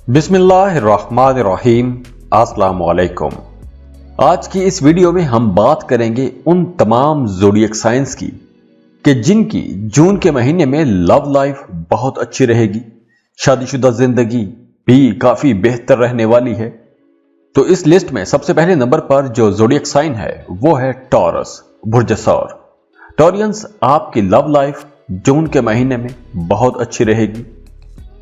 बिस्मिल्लाहिर्रहमानिर्रहीम। अस्सलाम वालेकुम। आज की इस वीडियो में हम बात करेंगे उन तमाम ज़ोडिएक साइंस की कि जिनकी जून के महीने में लव लाइफ बहुत अच्छी रहेगी, शादीशुदा जिंदगी भी काफी बेहतर रहने वाली है। तो इस लिस्ट में सबसे पहले नंबर पर जो ज़ोडिएक साइन है वो है टॉरस, बुर्ज सौर। टॉरियंस, आपकी लव लाइफ जून के महीने में बहुत अच्छी रहेगी।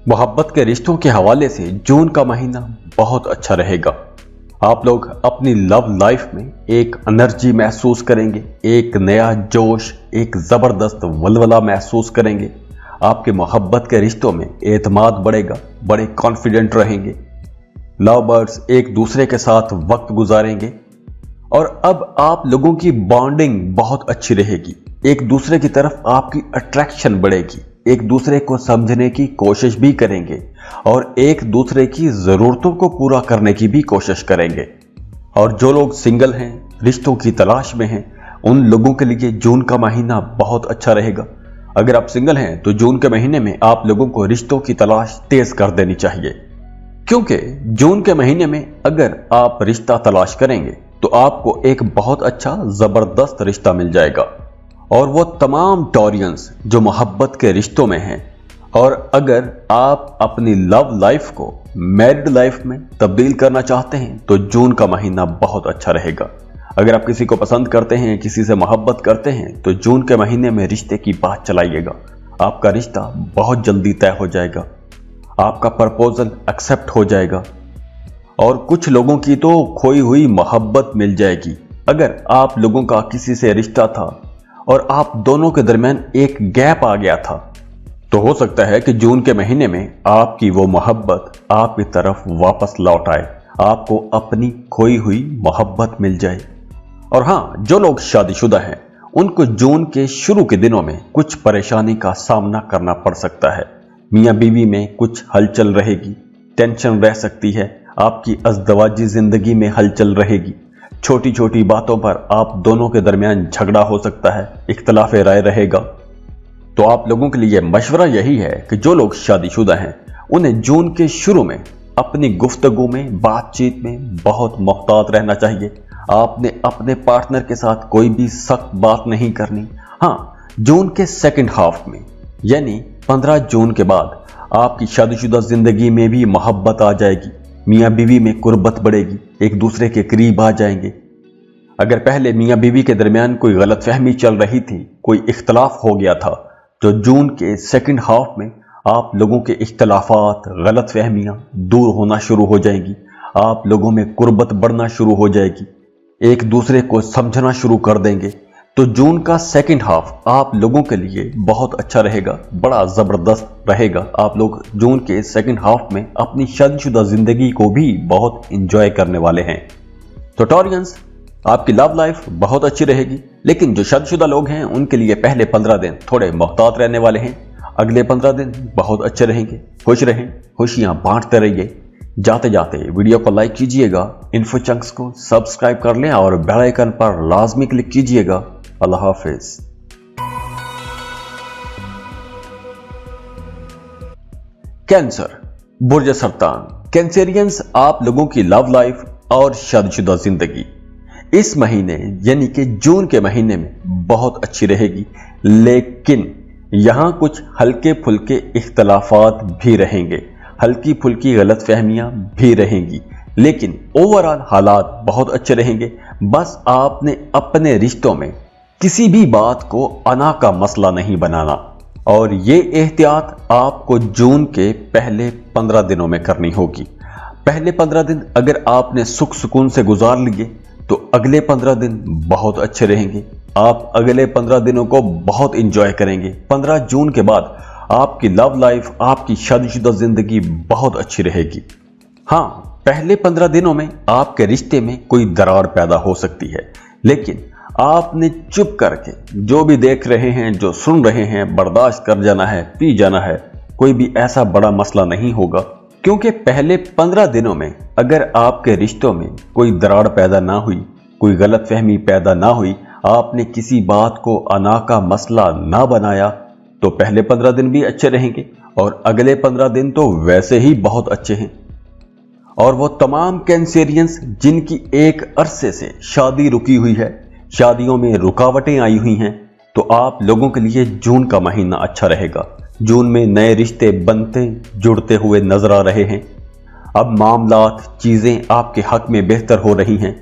मोहब्बत के रिश्तों के हवाले से जून का महीना बहुत अच्छा रहेगा। आप लोग अपनी लव लाइफ में एक एनर्जी महसूस करेंगे, एक नया जोश, एक जबरदस्त वलवला महसूस करेंगे। आपके मोहब्बत के रिश्तों में एतमाद बढ़ेगा, बड़े कॉन्फिडेंट रहेंगे। लव बर्ड्स एक दूसरे के साथ वक्त गुजारेंगे और अब आप लोगों की बॉन्डिंग बहुत अच्छी रहेगी। एक दूसरे की तरफ आपकी अट्रैक्शन बढ़ेगी, एक दूसरे को समझने की कोशिश भी करेंगे और एक दूसरे की जरूरतों को पूरा करने की भी कोशिश करेंगे। और जो लोग सिंगल हैं, रिश्तों की तलाश में हैं, उन लोगों के लिए जून का महीना बहुत अच्छा रहेगा। अगर आप सिंगल हैं तो जून के महीने में आप लोगों को रिश्तों की तलाश तेज कर देनी चाहिए, क्योंकि जून के महीने में अगर आप रिश्ता तलाश करेंगे तो आपको एक बहुत अच्छा जबरदस्त रिश्ता मिल जाएगा। और वो तमाम टॉरियंस जो मोहब्बत के रिश्तों में हैं, और अगर आप अपनी लव लाइफ को मैरिड लाइफ में तब्दील करना चाहते हैं तो जून का महीना बहुत अच्छा रहेगा। अगर आप किसी को पसंद करते हैं, किसी से मोहब्बत करते हैं, तो जून के महीने में रिश्ते की बात चलाइएगा। आपका रिश्ता बहुत जल्दी तय हो जाएगा, आपका प्रपोजल एक्सेप्ट हो जाएगा और कुछ लोगों की तो खोई हुई मोहब्बत मिल जाएगी। अगर आप लोगों का किसी से रिश्ता था और आप दोनों के दरमियान एक गैप आ गया था, तो हो सकता है कि जून के महीने में आपकी वो मोहब्बत आपकी तरफ वापस लौट आए, आपको अपनी खोई हुई मोहब्बत मिल जाए। और हाँ, जो लोग शादीशुदा हैं उनको जून के शुरू के दिनों में कुछ परेशानी का सामना करना पड़ सकता है। मियाँ बीवी में कुछ हलचल रहेगी, टेंशन रह सकती है, आपकी अज़दवाजी जिंदगी में हलचल रहेगी। छोटी छोटी बातों पर आप दोनों के दरमियान झगड़ा हो सकता है, इख्तलाफ राय रहेगा। तो आप लोगों के लिए मशवरा यही है कि जो लोग शादीशुदा हैं उन्हें जून के शुरू में अपनी गुफ्तगू में, बातचीत में बहुत मोहतात रहना चाहिए। आपने अपने पार्टनर के साथ कोई भी सख्त बात नहीं करनी। हाँ, जून के सेकंड हाफ में यानी 15 जून के बाद आपकी शादीशुदा जिंदगी में भी मोहब्बत आ जाएगी, मियाँ बीवी में कुर्बत बढ़ेगी, एक दूसरे के करीब आ जाएंगे। अगर पहले मियाँ बीवी के दरमियान कोई गलतफहमी चल रही थी, कोई इख्तलाफ हो गया था, तो जून के सेकंड हाफ में आप लोगों के इख्तलाफात, गलतफहमियां दूर होना शुरू हो जाएंगी। आप लोगों में कुर्बत बढ़ना शुरू हो जाएगी, एक दूसरे को समझना शुरू कर देंगे। तो जून का सेकंड हाफ आप लोगों के लिए बहुत अच्छा रहेगा, बड़ा जबरदस्त रहेगा। आप लोग जून के सेकंड हाफ में अपनी शादीशुदा जिंदगी को भी बहुत इंजॉय करने वाले हैं। तो टॉरियंस, आपकी लव लाइफ बहुत अच्छी रहेगी, लेकिन जो शादीशुदा लोग हैं उनके लिए पहले 15 दिन थोड़े मोहतात रहने वाले हैं। अगले 15 दिन बहुत अच्छे रहेंगे। खुश रहें, खुशियां बांटते रहिए। जाते जाते वीडियो को लाइक कीजिएगा, इन्फो चंक्स को सब्सक्राइब कर लें और बेल आइकन पर लाजमी क्लिक कीजिएगा। अल्लाह हाफिज। कैंसर, बुर्ज सरतान। कैंसेरियंस, आप लोगों की लव लाइफ और शादीशुदा जिंदगी इस महीने यानी कि जून के महीने में बहुत अच्छी रहेगी, लेकिन यहां कुछ हल्के फुल्के इख्तलाफात भी रहेंगे, हल्की फुल्की गलतफहमियां भी रहेंगी, लेकिन ओवरऑल हालात बहुत अच्छे रहेंगे। बस आपने अपने रिश्तों में किसी भी बात को अना का मसला नहीं बनाना, और ये एहतियात आपको जून के पहले 15 दिनों में करनी होगी। पहले 15 दिन अगर आपने सुख सुकून से गुजार लिए तो अगले 15 दिन बहुत अच्छे रहेंगे। आप अगले 15 दिनों को बहुत इंजॉय करेंगे। 15 जून के बाद आपकी लव लाइफ, आपकी शादीशुदा जिंदगी बहुत अच्छी रहेगी। हाँ, पहले 15 दिनों में आपके रिश्ते में कोई दरार पैदा हो सकती है, लेकिन आपने चुप करके जो भी देख रहे हैं, जो सुन रहे हैं, बर्दाश्त कर जाना है, पी जाना है। कोई भी ऐसा बड़ा मसला नहीं होगा, क्योंकि पहले 15 दिनों में अगर आपके रिश्तों में कोई दरार पैदा ना हुई, कोई गलतफहमी पैदा ना हुई, आपने किसी बात को अना का मसला ना बनाया, तो पहले 15 दिन भी अच्छे रहेंगे और अगले 15 दिन तो वैसे ही बहुत अच्छे हैं। और वो तमाम कैंसेरियंस जिनकी एक अरसे से शादी रुकी हुई है, शादियों में रुकावटें आई हुई हैं, तो आप लोगों के लिए जून का महीना अच्छा रहेगा। जून में नए रिश्ते बनते जुड़ते हुए नजर आ रहे हैं। अब मामलात चीजें आपके हक में बेहतर हो रही हैं।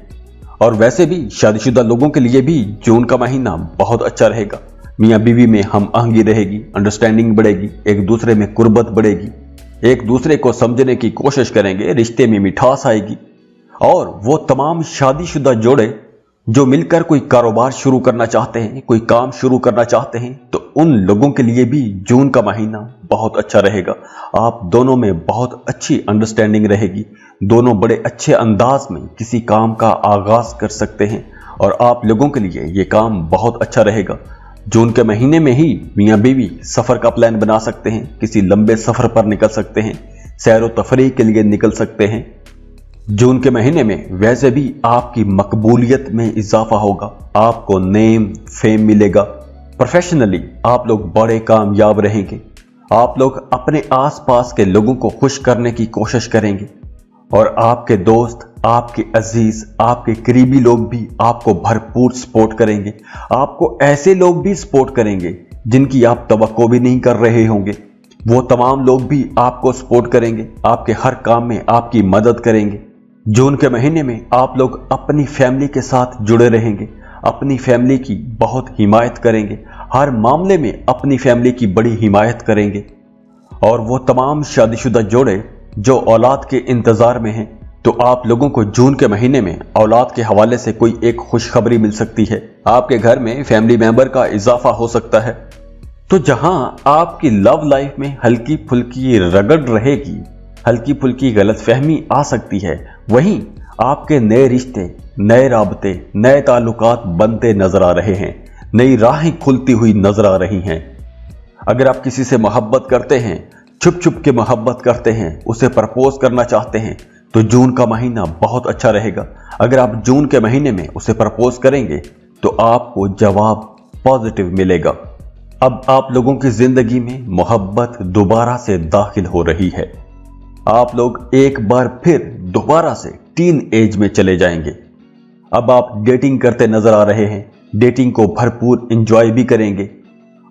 और वैसे भी शादीशुदा लोगों के लिए भी जून का महीना बहुत अच्छा रहेगा। मियाँ बीवी में हम आहंगी रहेगी, अंडरस्टैंडिंग बढ़ेगी, एक दूसरे में कुर्बत बढ़ेगी, एक दूसरे को समझने की कोशिश करेंगे, रिश्ते में मिठास आएगी। और वो तमाम शादीशुदा जोड़े जो मिलकर कोई कारोबार शुरू करना चाहते हैं, कोई काम शुरू करना चाहते हैं, तो उन लोगों के लिए भी जून का महीना बहुत अच्छा रहेगा। आप दोनों में बहुत अच्छी अंडरस्टैंडिंग रहेगी, दोनों बड़े अच्छे अंदाज में किसी काम का आगाज कर सकते हैं और आप लोगों के लिए ये काम बहुत अच्छा रहेगा। जून के महीने में ही मियाँ बीवी सफर का प्लान बना सकते हैं, किसी लंबे सफर पर निकल सकते हैं, सैर व तफरीह के लिए निकल सकते हैं। जून के महीने में वैसे भी आपकी मकबूलियत में इजाफा होगा, आपको नेम फेम मिलेगा, प्रोफेशनली आप लोग बड़े कामयाब रहेंगे, आप लोग अपने आसपास के लोगों को खुश करने की कोशिश करेंगे और आपके दोस्त, आपके अजीज, आपके करीबी लोग भी आपको भरपूर सपोर्ट करेंगे। आपको ऐसे लोग भी सपोर्ट करेंगे जिनकी आप तवक्को भी नहीं कर रहे होंगे, वो तमाम लोग भी आपको सपोर्ट करेंगे, आपके हर काम में आपकी मदद करेंगे। जून के महीने में आप लोग अपनी फैमिली के साथ जुड़े रहेंगे, अपनी फैमिली की बहुत हिमायत करेंगे, हर मामले में अपनी फैमिली की बड़ी हिमायत करेंगे। और वो तमाम शादीशुदा जोड़े जो औलाद के इंतजार में हैं, तो आप लोगों को जून के महीने में औलाद के हवाले से कोई एक खुशखबरी मिल सकती है, आपके घर में फैमिली मेंबर का इजाफा हो सकता है। तो जहां आपकी लव लाइफ में हल्की फुल्की रगड़ रहेगी, हल्की फुल्की गलतफहमी आ सकती है, वहीं आपके नए रिश्ते, नए राबते, नए ताल्लुकात बनते नजर आ रहे हैं, नई राहें खुलती हुई नजर आ रही हैं। अगर आप किसी से मोहब्बत करते हैं, छुप छुप के मोहब्बत करते हैं, उसे प्रपोज करना चाहते हैं, तो जून का महीना बहुत अच्छा रहेगा। अगर आप जून के महीने में उसे प्रपोज करेंगे तो आपको जवाब पॉजिटिव मिलेगा। अब आप लोगों की जिंदगी में मोहब्बत दोबारा से दाखिल हो रही है। आप लोग एक बार फिर दोबारा से टीन एज में चले जाएंगे। अब आप डेटिंग करते नजर आ रहे हैं, डेटिंग को भरपूर एंजॉय भी करेंगे।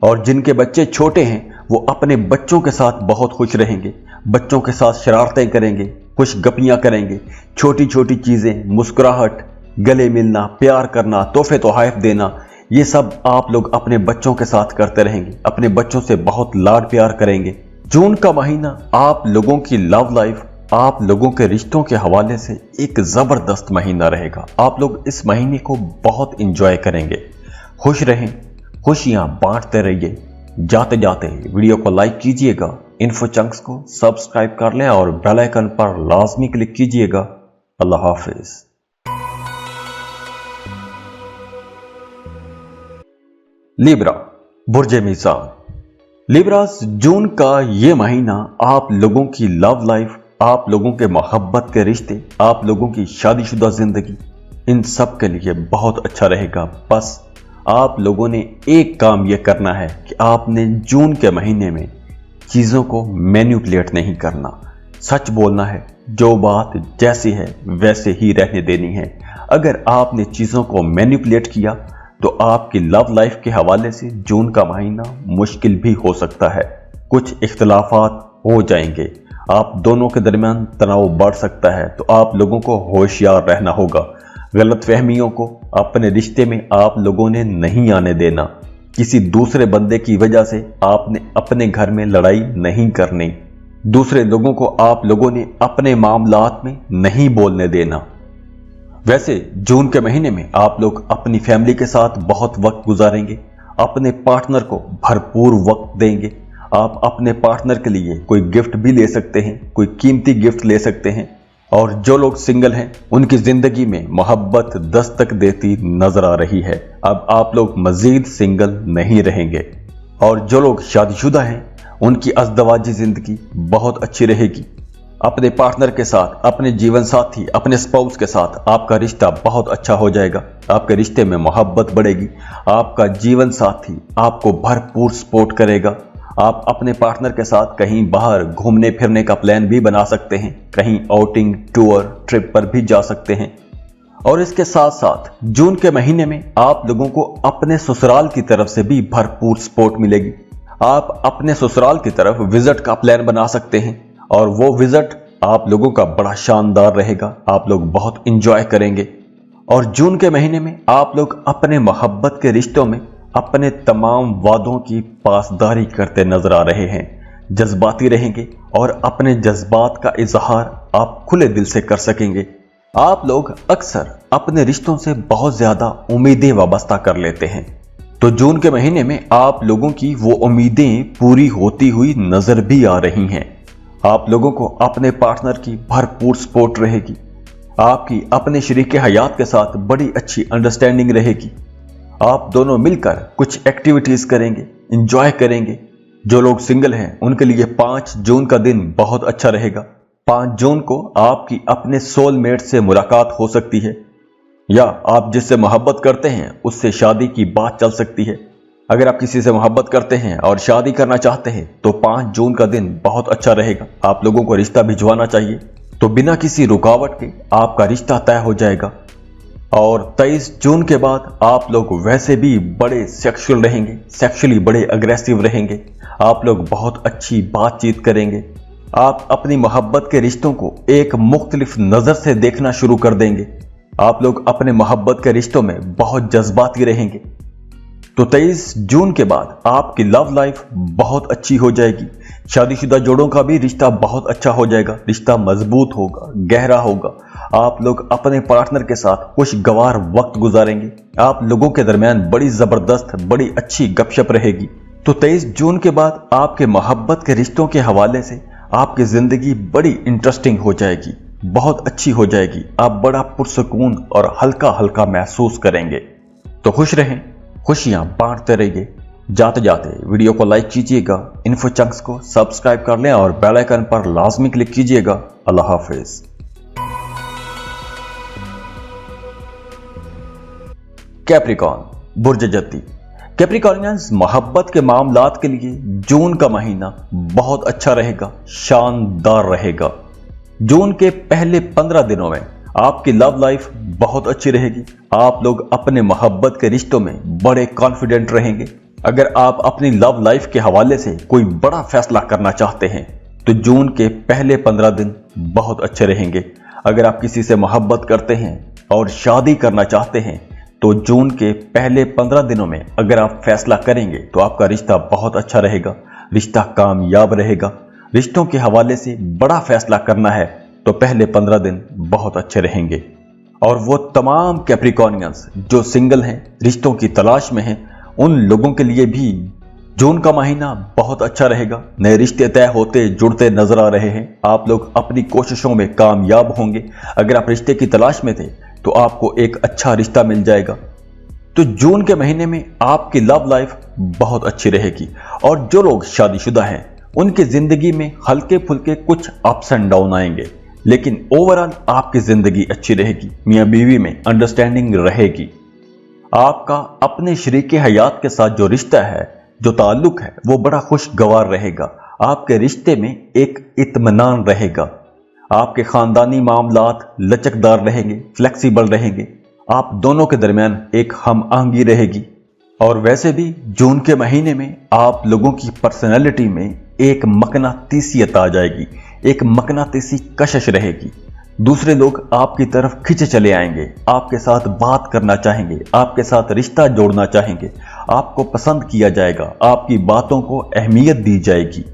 और जिनके बच्चे छोटे हैं वो अपने बच्चों के साथ बहुत खुश रहेंगे, बच्चों के साथ शरारतें करेंगे, खुश गपियां करेंगे, छोटी छोटी चीजें, मुस्कुराहट, गले मिलना, प्यार करना, तोहफे तोहफ देना, ये सब आप लोग अपने बच्चों के साथ करते रहेंगे, अपने बच्चों से बहुत लाड प्यार करेंगे। जून का महीना आप लोगों की लव लाइफ, आप लोगों के रिश्तों के हवाले से एक जबरदस्त महीना रहेगा। आप लोग इस महीने को बहुत एंजॉय करेंगे। खुश रहें, खुशियां बांटते रहिए। जाते जाते वीडियो को लाइक कीजिएगा, इन्फो चंक्स को सब्सक्राइब कर लें और बेल आइकन पर लाजमी क्लिक कीजिएगा। अल्लाह हाफिज। लिब्रा, बुर्जे मीज़ान। लिब्रास, जून का ये महीना आप लोगों की लव लाइफ, आप लोगों के मोहब्बत के रिश्ते, आप लोगों की शादीशुदा जिंदगी, इन सब के लिए बहुत अच्छा रहेगा। बस आप लोगों ने एक काम यह करना है कि आपने जून के महीने में चीज़ों को मैनिपुलेट नहीं करना, सच बोलना है, जो बात जैसी है वैसे ही रहने देनी है। अगर आपने चीज़ों को मैनिपुलेट किया तो आपकी लव लाइफ के हवाले से जून का महीना मुश्किल भी हो सकता है। कुछ इख्तलाफात हो जाएंगे, आप दोनों के दरमियान तनाव बढ़ सकता है, तो आप लोगों को होशियार रहना होगा। गलतफहमियों को अपने रिश्ते में आप लोगों ने नहीं आने देना। किसी दूसरे बंदे की वजह से आपने अपने घर में लड़ाई नहीं करनी। दूसरे लोगों को आप लोगों ने अपने मामलात में नहीं बोलने देना। वैसे जून के महीने में आप लोग अपनी फैमिली के साथ बहुत वक्त गुजारेंगे, अपने पार्टनर को भरपूर वक्त देंगे। आप अपने पार्टनर के लिए कोई गिफ्ट भी ले सकते हैं, कोई कीमती गिफ्ट ले सकते हैं। और जो लोग सिंगल हैं उनकी जिंदगी में मोहब्बत दस्तक देती नजर आ रही है। अब आप लोग मजीद सिंगल नहीं रहेंगे। और जो लोग शादीशुदा हैं उनकी अज़दवाजी जिंदगी बहुत अच्छी रहेगी। अपने पार्टनर के साथ, अपने जीवन साथी, अपने स्पाउस के साथ आपका रिश्ता बहुत अच्छा हो जाएगा। आपके रिश्ते में मोहब्बत बढ़ेगी। आपका जीवन साथी आपको भरपूर सपोर्ट करेगा, आप अपने पार्टनर के साथ कहीं बाहर घूमने फिरने का प्लान भी बना सकते हैं, कहीं आउटिंग, टूर, ट्रिप पर भी जा सकते हैं। और इसके साथ साथ जून के महीने में आप लोगों को अपने ससुराल की तरफ से भी भरपूर सपोर्ट मिलेगी। आप अपने ससुराल की तरफ विजिट का प्लान बना सकते हैं और वो विजिट आप लोगों का बड़ा शानदार रहेगा। आप लोग बहुत इंजॉय करेंगे और जून के महीने में आप लोग अपने मोहब्बत के रिश्तों में अपने तमाम वादों की पासदारी करते नजर आ रहे हैं। जज्बाती रहेंगे और अपने जज्बात का इजहार आप खुले दिल से कर सकेंगे। आप लोग अक्सर अपने रिश्तों से बहुत ज्यादा उम्मीदें वाबस्ता कर लेते हैं, तो जून के महीने में आप लोगों की वो उम्मीदें पूरी होती हुई नजर भी आ रही हैं। आप लोगों को अपने पार्टनर की भरपूर सपोर्ट रहेगी। आपकी अपने शरीके हयात के साथ बड़ी अच्छी अंडरस्टैंडिंग रहेगी। आप दोनों मिलकर कुछ एक्टिविटीज करेंगे, इंजॉय करेंगे। जो लोग सिंगल हैं उनके लिए 5 जून का दिन बहुत अच्छा रहेगा। 5 जून को आपकी अपने सोलमेट से मुलाकात हो सकती है या आप जिससे मोहब्बत करते हैं उससे शादी की बात चल सकती है। अगर आप किसी से मोहब्बत करते हैं और शादी करना चाहते हैं तो 5 जून का दिन बहुत अच्छा रहेगा। आप लोगों को रिश्ता भिजवाना चाहिए तो बिना किसी रुकावट के आपका रिश्ता तय हो जाएगा। और 23 जून के बाद आप लोग वैसे भी बड़े सेक्सुअल रहेंगे, सेक्सुअली बड़े अग्रेसिव रहेंगे। आप लोग बहुत अच्छी बातचीत करेंगे। आप अपनी मोहब्बत के रिश्तों को एक मुख्तलिफ नजर से देखना शुरू कर देंगे। आप लोग अपने मोहब्बत के रिश्तों में बहुत जज्बाती रहेंगे। तो 23 जून के बाद आपकी लव लाइफ बहुत अच्छी हो जाएगी। शादीशुदा जोड़ों का भी रिश्ता बहुत अच्छा हो जाएगा। रिश्ता मजबूत होगा, गहरा होगा। आप लोग अपने पार्टनर के साथ खुशगवार वक्त गुजारेंगे। आप लोगों के दरमियान बड़ी जबरदस्त, बड़ी अच्छी गपशप रहेगी। तो 23 जून के बाद आपके मोहब्बत के रिश्तों के हवाले से आपकी जिंदगी बड़ी इंटरेस्टिंग हो जाएगी, बहुत अच्छी हो जाएगी। आप बड़ा पुरसुकून और हल्का हल्का महसूस करेंगे। तो खुश रहें, खुशियां बांटते रहिए। जाते जाते वीडियो को लाइक कीजिएगा, इन्फो चंक्स को सब्सक्राइब कर लें और बेल आइकन पर लाजमी क्लिक कीजिएगा। अल्लाह हाफिज। कैप्रिकॉर्न बुर्ज जत्ती। कैप्रिकॉर्नियंस मोहब्बत के मामलात के लिए जून का महीना बहुत अच्छा रहेगा, शानदार रहेगा। जून के पहले 15 दिनों में आपकी लव लाइफ बहुत अच्छी रहेगी। आप लोग अपने मोहब्बत के रिश्तों में बड़े कॉन्फिडेंट रहेंगे। अगर आप अपनी लव लाइफ के हवाले से कोई बड़ा फैसला करना चाहते हैं तो जून के पहले 15 दिन बहुत अच्छे रहेंगे। अगर आप किसी से मोहब्बत करते हैं और शादी करना चाहते हैं तो जून के पहले 15 दिनों में अगर आप फैसला करेंगे तो आपका रिश्ता बहुत अच्छा रहेगा, रिश्ता कामयाब रहेगा। रिश्तों के हवाले से बड़ा फैसला करना है तो पहले 15 दिन बहुत अच्छे रहेंगे। और वो तमाम कैप्रिकॉर्नियंस जो सिंगल हैं, रिश्तों की तलाश में हैं, उन लोगों के लिए भी जून का महीना बहुत अच्छा रहेगा। नए रिश्ते तय होते जुड़ते नजर आ रहे हैं। आप लोग अपनी कोशिशों में कामयाब होंगे। अगर आप रिश्ते की तलाश में थे तो आपको एक अच्छा रिश्ता मिल जाएगा। तो जून के महीने में आपकी लव लाइफ बहुत अच्छी रहेगी। और जो लोग शादीशुदा हैं उनकी जिंदगी में हल्के फुल्के कुछ अप्स एंड डाउन आएंगे, लेकिन ओवरऑल आपकी जिंदगी अच्छी रहेगी। मियां बीवी में अंडरस्टैंडिंग रहेगी। आपका अपने शरीके हयात के साथ जो रिश्ता है, जो ताल्लुक है, वो बड़ा खुशगवार रहेगा। आपके रिश्ते में एक इत्मीनान रहेगा। आपके खानदानी मामलात लचकदार रहेंगे, फ्लेक्सिबल रहेंगे। आप दोनों के दरमियान एक हम आहंगी रहेगी। और वैसे भी जून के महीने में आप लोगों की पर्सनैलिटी में एक मकनातीसियत आ जाएगी, एक मकनातीसी कशिश रहेगी। दूसरे लोग आपकी तरफ खिंचे चले आएंगे, आपके साथ बात करना चाहेंगे, आपके साथ रिश्ता जोड़ना चाहेंगे। आपको पसंद किया जाएगा, आपकी बातों को अहमियत दी जाएगी।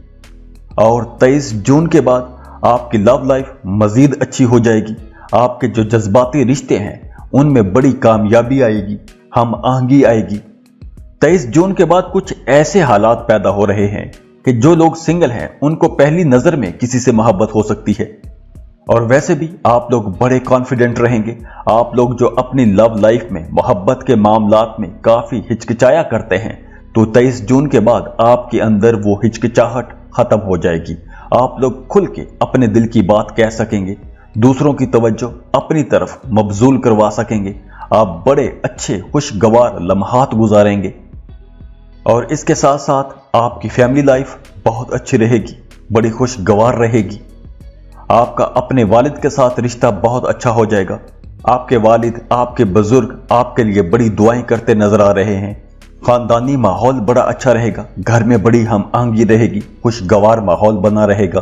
और 23 जून के बाद आपकी लव लाइफ मजीद अच्छी हो जाएगी। आपके जो जज्बाती रिश्ते हैं उनमें बड़ी कामयाबी आएगी, हम आहंगी आएगी। 23 जून के बाद कुछ ऐसे हालात पैदा हो रहे हैं कि जो लोग सिंगल हैं उनको पहली नजर में किसी से मोहब्बत हो सकती है। और वैसे भी आप लोग बड़े कॉन्फिडेंट रहेंगे। आप लोग जो अपनी लव लाइफ में मोहब्बत के मामलात में काफी हिचकिचाया करते हैं, तो 23 जून के बाद आपके अंदर वो हिचकिचाहट खत्म हो जाएगी। आप लोग खुल के अपने दिल की बात कह सकेंगे, दूसरों की तवज्जो अपनी तरफ मबजूल करवा सकेंगे। आप बड़े अच्छे खुशगवार लम्हात गुजारेंगे। और इसके साथ साथ आपकी फैमिली लाइफ बहुत अच्छी रहेगी, बड़ी खुशगवार रहेगी। आपका अपने वालिद के साथ रिश्ता बहुत अच्छा हो जाएगा। आपके वालिद, आपके बुजुर्ग आपके लिए बड़ी दुआएं करते नजर आ रहे हैं। खानदानी माहौल बड़ा अच्छा रहेगा, घर में बड़ी हम आहंगी रहेगी, खुशगवार माहौल बना रहेगा।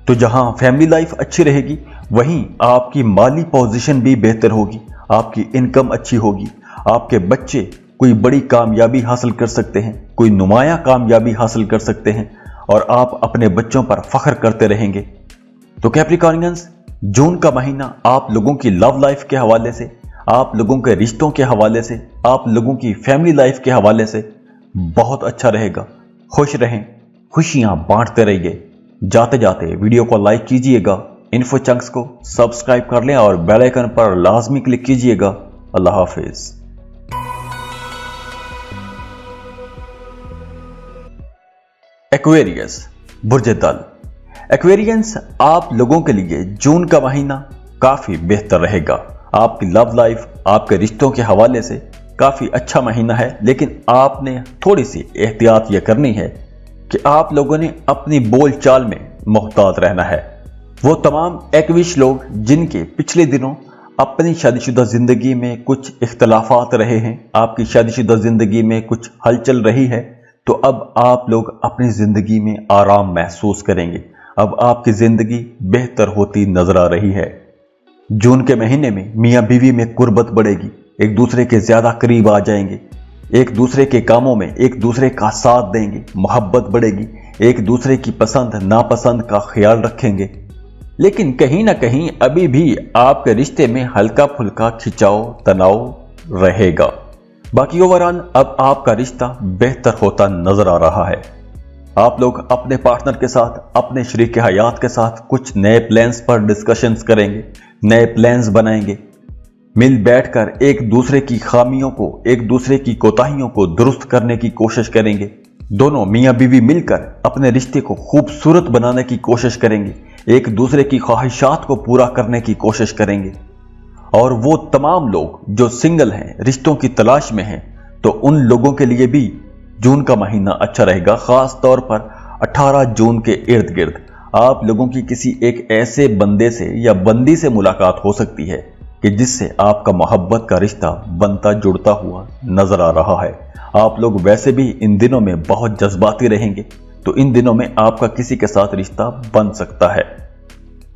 तो जहां फैमिली लाइफ अच्छी रहेगी वहीं आपकी माली पोजीशन भी बेहतर होगी, आपकी इनकम अच्छी होगी, आपके बच्चे कोई बड़ी कामयाबी हासिल कर सकते हैं, कोई नुमाया कामयाबी हासिल कर सकते हैं और आप अपने बच्चों पर फख्र करते रहेंगे। तो कैप्रिकॉर्नियंस, जून का महीना आप लोगों की लव लाइफ के हवाले से, आप लोगों के रिश्तों के हवाले से, आप लोगों की फैमिली लाइफ के हवाले से बहुत अच्छा रहेगा। खुश रहें, खुशियां बांटते रहिए। जाते जाते वीडियो को लाइक कीजिएगा, इन्फो चंक्स को सब्सक्राइब कर लें और बेल आइकन पर लाजमी क्लिक कीजिएगा। अल्लाह हाफिज। एक्वेरियस, बुर्ज दल। एक्वेरियंस, आप लोगों के लिए जून का महीना काफी बेहतर रहेगा। आपकी लव लाइफ, आपके रिश्तों के हवाले से काफी अच्छा महीना है, लेकिन आपने थोड़ी सी एहतियात यह करनी है कि आप लोगों ने अपनी बोल चाल में मोहतात रहना है। वो तमाम एक्विश लोग जिनके पिछले दिनों अपनी शादीशुदा जिंदगी में कुछ इख्तलाफात रहे हैं, आपकी शादीशुदा जिंदगी में कुछ हलचल रही है, तो अब आप लोग अपनी जिंदगी में आराम महसूस करेंगे। अब आपकी जिंदगी बेहतर होती नजर आ रही है। जून के महीने में मियां बीवी में कुर्बत बढ़ेगी, एक दूसरे के ज्यादा करीब आ जाएंगे, एक दूसरे के कामों में एक दूसरे का साथ देंगे, मोहब्बत बढ़ेगी, एक दूसरे की पसंद नापसंद का ख्याल रखेंगे। लेकिन कहीं ना कहीं अभी भी आपके रिश्ते में हल्का फुल्का खिंचाव तनाव रहेगा। बाकी ओवरऑल अब आपका रिश्ता बेहतर होता नजर आ रहा है। आप लोग अपने पार्टनर के साथ, अपने शरीक हयात के साथ कुछ नए प्लान्स पर डिस्कशंस करेंगे, नए प्लान्स बनाएंगे, मिल बैठकर एक दूसरे की खामियों को, एक दूसरे की कोताहियों को दुरुस्त करने की कोशिश करेंगे। दोनों मियां बीवी मिलकर अपने रिश्ते को खूबसूरत बनाने की कोशिश करेंगे, एक दूसरे की ख्वाहिशात को पूरा करने की कोशिश करेंगे। और वो तमाम लोग जो सिंगल हैं, रिश्तों की तलाश में हैं, तो उन लोगों के लिए भी जून का महीना अच्छा रहेगा। खास तौर पर 18 जून के इर्द गिर्द आप लोगों की किसी एक ऐसे बंदे से या बंदी से मुलाकात हो सकती है कि जिससे आपका मोहब्बत का रिश्ता बनता जुड़ता हुआ नजर आ रहा है। आप लोग वैसे भी इन दिनों में बहुत जज्बाती रहेंगे, तो इन दिनों में आपका किसी के साथ रिश्ता बन सकता है।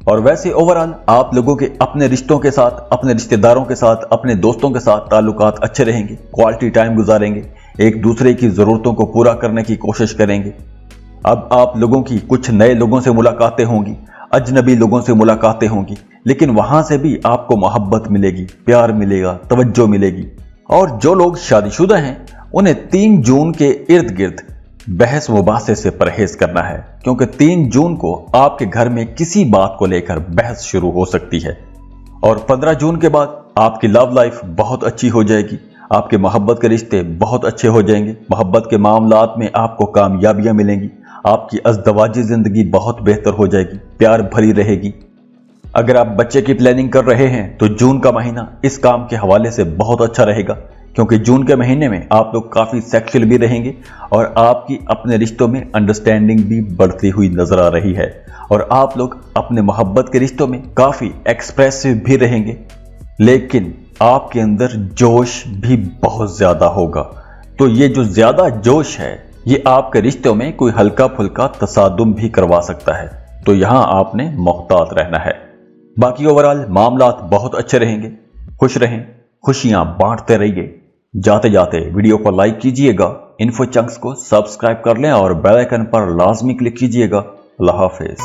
और वैसे ओवरऑल आप लोगों के अपने रिश्तों के साथ, अपने रिश्तेदारों के साथ, अपने दोस्तों के साथ ताल्लुकात अच्छे रहेंगे, क्वालिटी टाइम गुजारेंगे, एक दूसरे की जरूरतों को पूरा करने की कोशिश करेंगे। अब आप लोगों की कुछ नए लोगों से मुलाकातें होंगी, अजनबी लोगों से मुलाकातें होंगी, लेकिन वहां से भी आपको मोहब्बत मिलेगी, प्यार मिलेगा, तवज्जो मिलेगी। और जो लोग शादीशुदा हैं उन्हें 3 जून के इर्द गिर्द बहस मुबासे से परहेज करना है, क्योंकि 3 जून को आपके घर में किसी बात को लेकर बहस शुरू हो सकती है। और 15 जून के बाद आपकी लव लाइफ बहुत अच्छी हो जाएगी, आपके मोहब्बत के रिश्ते बहुत अच्छे हो जाएंगे, मोहब्बत के मामलात में आपको कामयाबियां मिलेंगी, आपकी अज़दवाजी जिंदगी बहुत बेहतर हो जाएगी, प्यार भरी रहेगी। अगर आप बच्चे की प्लानिंग कर रहे हैं तो जून का महीना इस काम के हवाले से बहुत अच्छा रहेगा, क्योंकि जून के महीने में आप लोग काफी सेक्सुअल भी रहेंगे और आपकी अपने रिश्तों में अंडरस्टैंडिंग भी बढ़ती हुई नजर आ रही है, और आप लोग अपने मोहब्बत के रिश्तों में काफी एक्सप्रेसिव भी रहेंगे, लेकिन आपके अंदर जोश भी बहुत ज्यादा होगा। तो ये जो ज्यादा जोश है ये आपके रिश्तों में कोई हल्का फुल्का तसादुम भी करवा सकता है, तो यहां आपने मोहतात रहना है। बाकी ओवरऑल मामलात बहुत अच्छे रहेंगे। खुश रहें, खुशियां बांटते रहिए। जाते जाते वीडियो को लाइक कीजिएगा, इन्फो चंक्स को सब्सक्राइब कर लें और बेल आइकन पर लाजमी क्लिक कीजिएगा। अल्लाह हाफिज।